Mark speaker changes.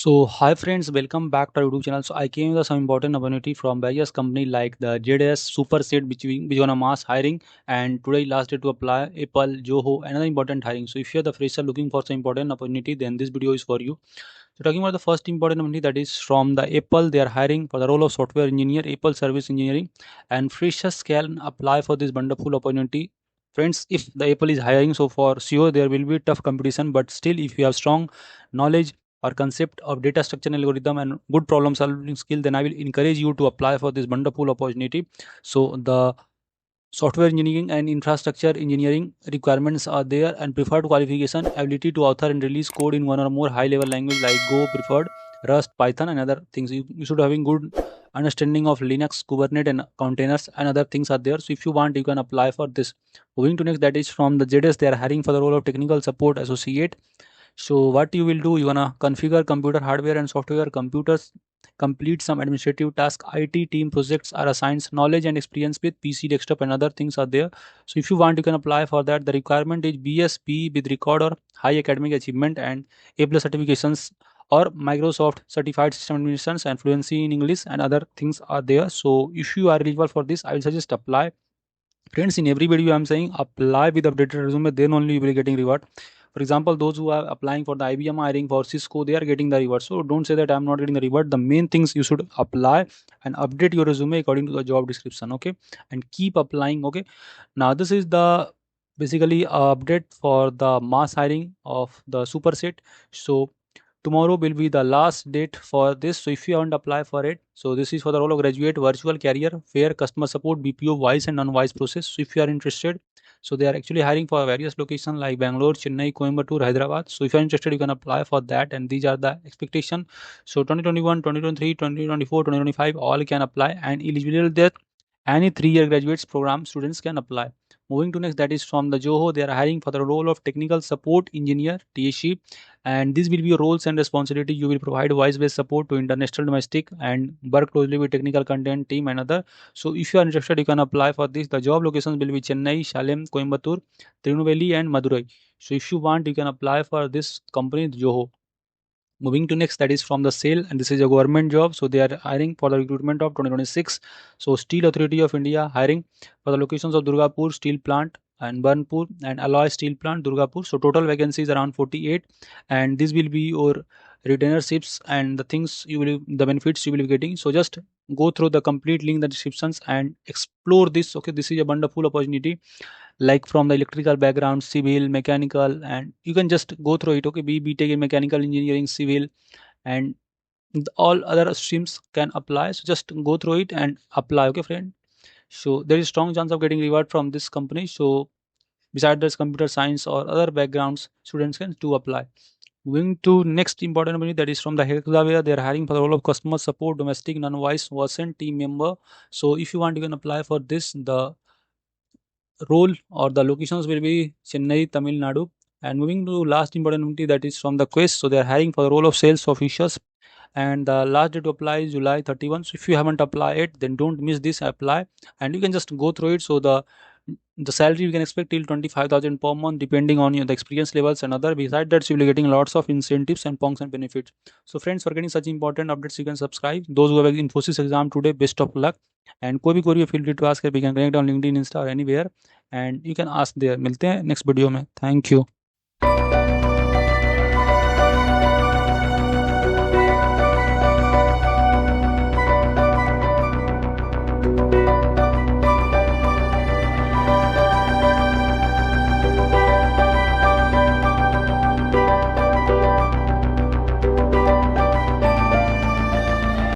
Speaker 1: So hi friends, welcome back to our YouTube channel. So I came with some important opportunity from various company like the JDS Superset which on a mass hiring, and today last day to apply Apple, Zoho, another important hiring. So if you're the fresher looking for some important opportunity, then this video is for you. So talking about the first important opportunity, that is from the Apple. They are hiring for the role of software engineer, Apple service engineering, and freshers can apply for this wonderful opportunity. Friends, if the Apple is hiring, so for sure there will be tough competition, but still if you have strong knowledge or concept of data structure and algorithm and good problem solving skill, then I will encourage you to apply for this wonderful opportunity. So the software engineering and infrastructure engineering requirements are there, and preferred qualification ability to author and release code in one or more high level language like Go preferred, Rust, Python, and other things. You should having good understanding of Linux, Kubernetes, and containers, and other things are there. So if you want, you can apply for this. Moving to next, that is from the JDS. They are hiring for the role of technical support associate. So what you will do, you gonna configure computer hardware and software computers, complete some administrative task. IT team projects are assigned knowledge and experience with PC, desktop, and other things are there. So if you want, you can apply for that. The requirement is BSP with record or high academic achievement and A plus certifications or Microsoft certified system administrations and fluency in English and other things are there. So if you are eligible for this, I will suggest apply. Friends, in every video I'm saying apply with updated resume, then only you will be getting reward. For example, those who are applying for the IBM hiring for Cisco, they are getting the reward. So don't say that I'm not getting the reward. The main things you should apply and update your resume according to the job description, okay? And keep applying, okay? Now this is the basically update for the mass hiring of the superset. So tomorrow will be the last date for this. So if you haven't applied for it, so this is for the role of graduate virtual career fair customer support BPO voice and non-voice process. So if you are interested, so they are actually hiring for various locations like Bangalore, Chennai, Coimbatore, Hyderabad. So if you are interested, you can apply for that, and these are the expectation. So 2021, 2023, 2024, 2025, all can apply, and eligibility that any 3-year graduates program students can apply. Moving to next, that is from the Zoho. They are hiring for the role of technical support engineer TSC, and this will be your roles and responsibility. You will provide voice-based support to international, domestic, and work closely with technical content team and other. So if you are interested, you can apply for this. The job locations will be Chennai, Salem, Coimbatore, Tirunelveli, and Madurai. So if you want, you can apply for this company Zoho. Moving to next, that is from the sale, and this is a government job. So they are hiring for the recruitment of 2026. So Steel Authority of India hiring for the locations of Durgapur Steel Plant and Burnpur and Alloy Steel Plant Durgapur. So total vacancies around 48, and this will be your retainerships and the things you will, the benefits you will be getting. So just go through the complete link, the descriptions, and explore this. Okay, this is a wonderful opportunity, like from the electrical background, civil, mechanical, and you can just go through it. Okay, BTech in mechanical engineering, civil, and all other streams can apply. So just go through it and apply, okay friend. So there is strong chance of getting reward from this company. So besides this computer science or other backgrounds, students can to apply. Moving to next important company, that is from the Hexaware. They are hiring for the role of customer support domestic non-voice wasn't team member. So if you want, you can apply for this. The role or the locations will be Chennai, Tamil Nadu. And moving to last important opportunity, that is from the Quest. So they are hiring for the role of sales officers, and the last date to apply is July 31. So if you haven't applied it, then don't miss this, apply, and you can just go through it. So the salary you can expect till 25,000 per month depending on your the experience levels and other. Besides that, you will be getting lots of incentives and perks and benefits. So friends, for getting such important updates, you can subscribe. Those who have Infosys exam today, best of luck. And कोई भी query feel free to ask. We can connect on LinkedIn, Insta, or anywhere, and you can ask there. मिलते हैं next video में. Thank you.